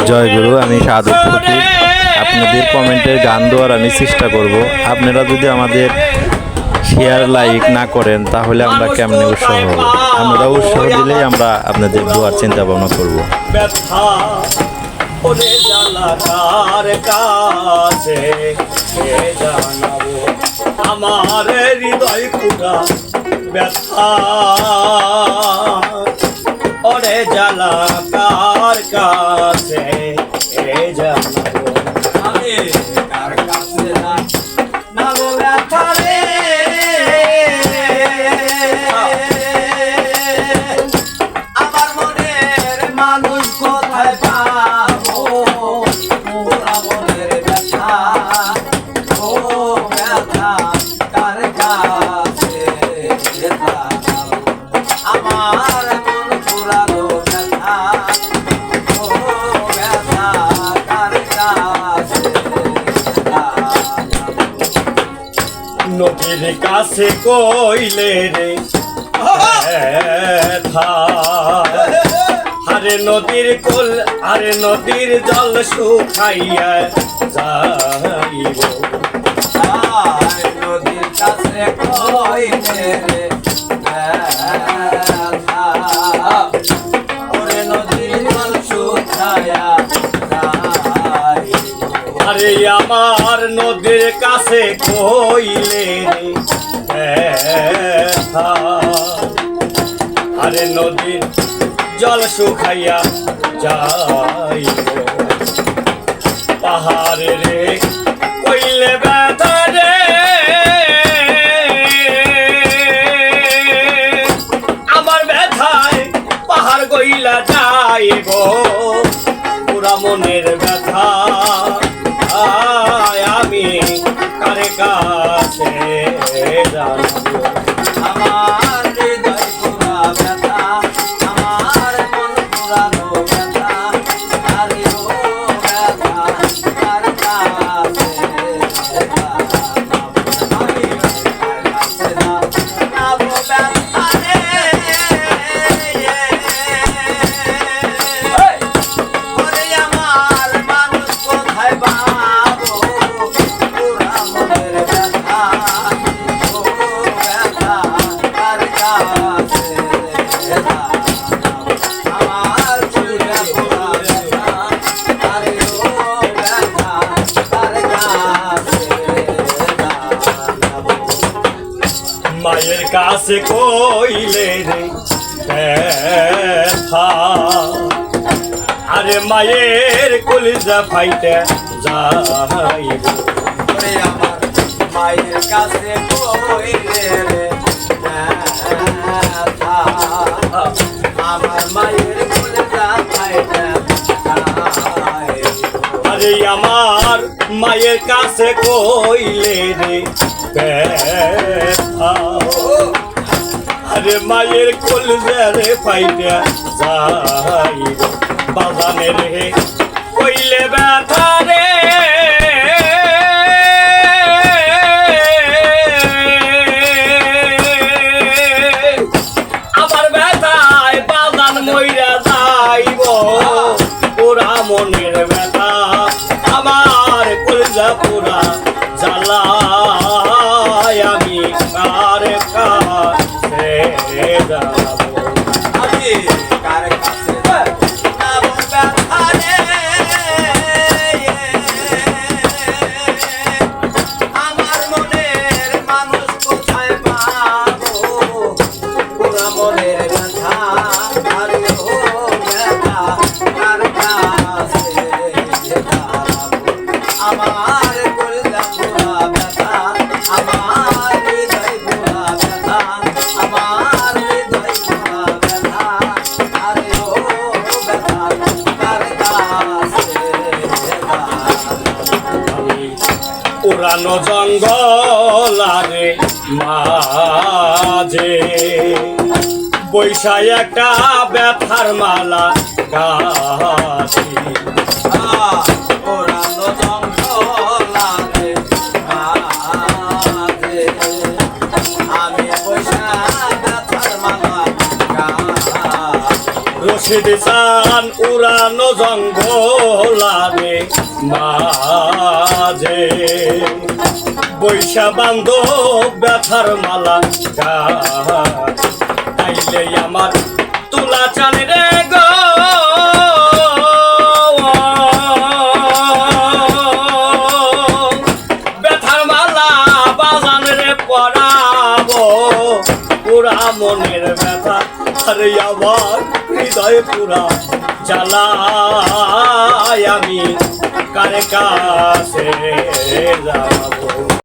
জয় গুরু। আমি সাধক ফকির। আপনাদের কমেন্টের গান দেওয়ার আমি চেষ্টা করব। আপনারা যদি আমাদের শেয়ার লাইক না করেন তাহলে আমরা কেমনে উৎসাহ হব? আমরা উৎসাহ দিলেই আমরা আপনাদের দোয়ার চিন্তা ভাবনা করব। আমার হৃদয় কুড়া ব্যথা ওরে জ্বালা কার কাছে জানাবো আমি কার কাছে না গো ব্যথা রে আমার মনের মানুষ কোথায় পাবো ওরা মনের ব্যথা ও ব্যথা কার কাছে আমার মন পুরানো ব্যথা ও ব্যথা কার কাছে নদীর কাছে কইলে রে আরে নদীর কোল আরে নদীর জল শুকাইয়া যাইব নদীর কাছে কইলে রে ওরে নদীর জল শুকাইয়া আরে আমার নদীর কাছে কইলে আরে নদীর জল শুকাইয়া যাইব পাহাড়ে রে কইলে ব্যথা রে আমার ব্যথায় পাহাড় গইলা যাইব পুরা মনের ব্যথা আমি কারে কাছে জানাবো আমার হৃদয় পুরা ব্যথা আমার মন পুরানো ব্যথা আরে ও ব্যথা কার কাছে আমি কার কাছে জানাবো ব্যথা রে ওরে আমার মানুষ কোথায় পাবো পুরা মনের ব্যথা ও ব্যথা কার কাছে আমার পুরা পুরা ব্যথা আরে ও ব্যথা কার কাছে মায়ের কাছে কইলে রে ব্যথা আরে মায়ের কলিজা ফাইতে যাইব ওরে আমার মায়ের কাছে কইলে রে ব্যথা আমার মায়ের কলিজা ফাইতে আরে আমার মায়ের কাছে কইলে রে ব্যথা আরে মায়ের কলিজা রে ফাইতে যাইব বাজানে রে কইলে ব্যথা রে আমার ব্যথায় বাজান মইরা যাইব পুরা মনের ব্যথা আমার কলিজা পুরা জ্বালায় আমি কার কাছে যাবো আমি কার কাছে আমার মনের মানুষ কোথায় পাবো পুরা মনের ব্যথা আরে ও ব্যথা কার কাছে আমার কলিজা পুরা ব্যথা আমার হৃদয় পুরা ব্যথা আমার হৃদয় পুরা ব্যথা আরে ও ব্যথা কার কাছে পুরানো জঙ্গল আরে মাঝে বৈশায় একটা ব্যথার মালা গাছি পুরানো জঙ্গল আরে মাঝে আমি বৈশায় ব্যথার মালা গাছি রশিদ চান পুরানো জঙ্গলারে মাঝে বৈশা বান্ধব ব্যথার মালা গাইলে আমার তুলা চালে রে গো ব্যথার মালা বাজান রে পরাবো পুরা মনের ব্যথা আরে আমার হৃদয় পুরা জ্বালায় আমি কারে কাছে যাবো